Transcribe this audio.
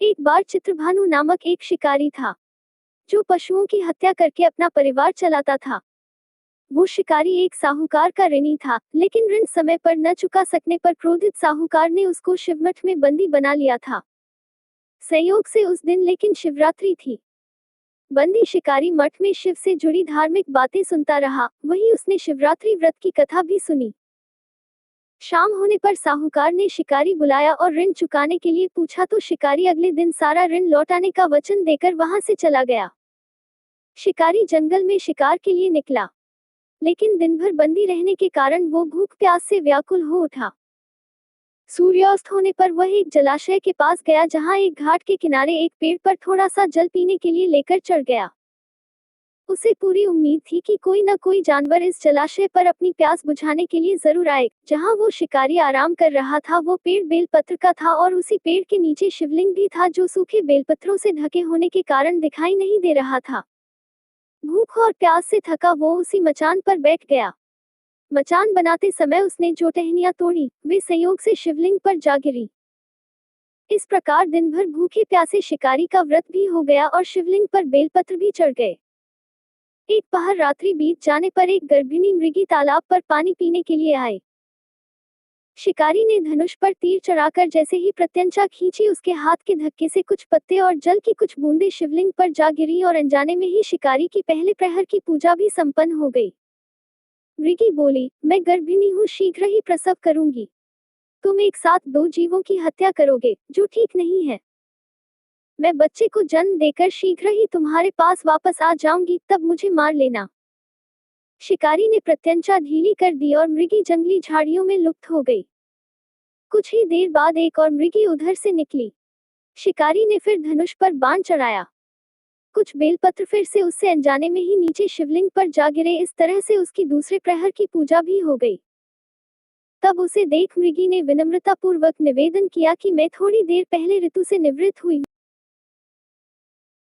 एक बार चित्रभानु नामक एक शिकारी था जो पशुओं की हत्या करके अपना परिवार चलाता था। वो शिकारी एक साहूकार का ऋणी था, लेकिन ऋण समय पर न चुका सकने पर क्रोधित साहूकार ने उसको शिवमठ में बंदी बना लिया था। संयोग से उस दिन लेकिन शिवरात्रि थी। बंदी शिकारी मठ में शिव से जुड़ी धार्मिक बातें सुनता रहा, वहीं उसने शिवरात्रि व्रत की कथा भी सुनी। शाम होने पर साहूकार ने शिकारी बुलाया और ऋण चुकाने के लिए पूछा तो शिकारी अगले दिन सारा ऋण लौटाने का वचन देकर वहां से चला गया। शिकारी जंगल में शिकार के लिए निकला, लेकिन दिन भर बंदी रहने के कारण वो भूख प्यास से व्याकुल हो उठा। सूर्यास्त होने पर वह एक जलाशय के पास गया, जहां एक घाट के किनारे एक पेड़ पर थोड़ा सा जल पीने के लिए लेकर चढ़ गया। उसे पूरी उम्मीद थी कि कोई न कोई जानवर इस जलाशय पर अपनी प्यास बुझाने के लिए जरूर आए। जहां वो शिकारी आराम कर रहा था वो पेड़ बेलपत्र का था और उसी पेड़ के नीचे शिवलिंग भी था, जो सूखे बेलपत्रों से ढके होने के कारण दिखाई नहीं दे रहा था। भूख और प्यास से थका वो उसी मचान पर बैठ गया। मचान बनाते समय उसने जो टहनियां तोड़ी वे संयोग से शिवलिंग पर जा गिरी। इस प्रकार दिन भर भूखे प्यासे शिकारी का व्रत भी हो गया और शिवलिंग पर बेलपत्र भी चढ़ गए। एक पहर रात्रि बीत जाने पर एक गर्भिणी मृगी तालाब पर पानी पीने के लिए आए। शिकारी ने धनुष पर तीर चढ़ाकर जैसे ही प्रत्यंचा खींची, उसके हाथ के धक्के से कुछ पत्ते और जल की कुछ बूंदें शिवलिंग पर जा गिरी और अनजाने में ही शिकारी की पहले प्रहर की पूजा भी संपन्न हो गई। मृगी बोली, मैं गर्भिणी हूँ, शीघ्र ही प्रसव करूंगी। तुम एक साथ दो जीवों की हत्या करोगे, जो ठीक नहीं है। मैं बच्चे को जन्म देकर शीघ्र ही तुम्हारे पास वापस आ जाऊंगी, तब मुझे मार लेना। शिकारी ने प्रत्यंचा ढीली कर दी और मृगी जंगली झाड़ियों में लुप्त हो गई। कुछ ही देर बाद एक और मृगी उधर से निकली। शिकारी ने फिर धनुष पर बाण चढ़ाया। कुछ बेलपत्र फिर से उससे अनजाने में ही नीचे शिवलिंग पर जा गिरे। इस तरह से उसकी दूसरे प्रहर की पूजा भी हो गई। तब उसे देख मृगी ने विनम्रतापूर्वक निवेदन किया कि मैं थोड़ी देर पहले ऋतु से निवृत्त हुई।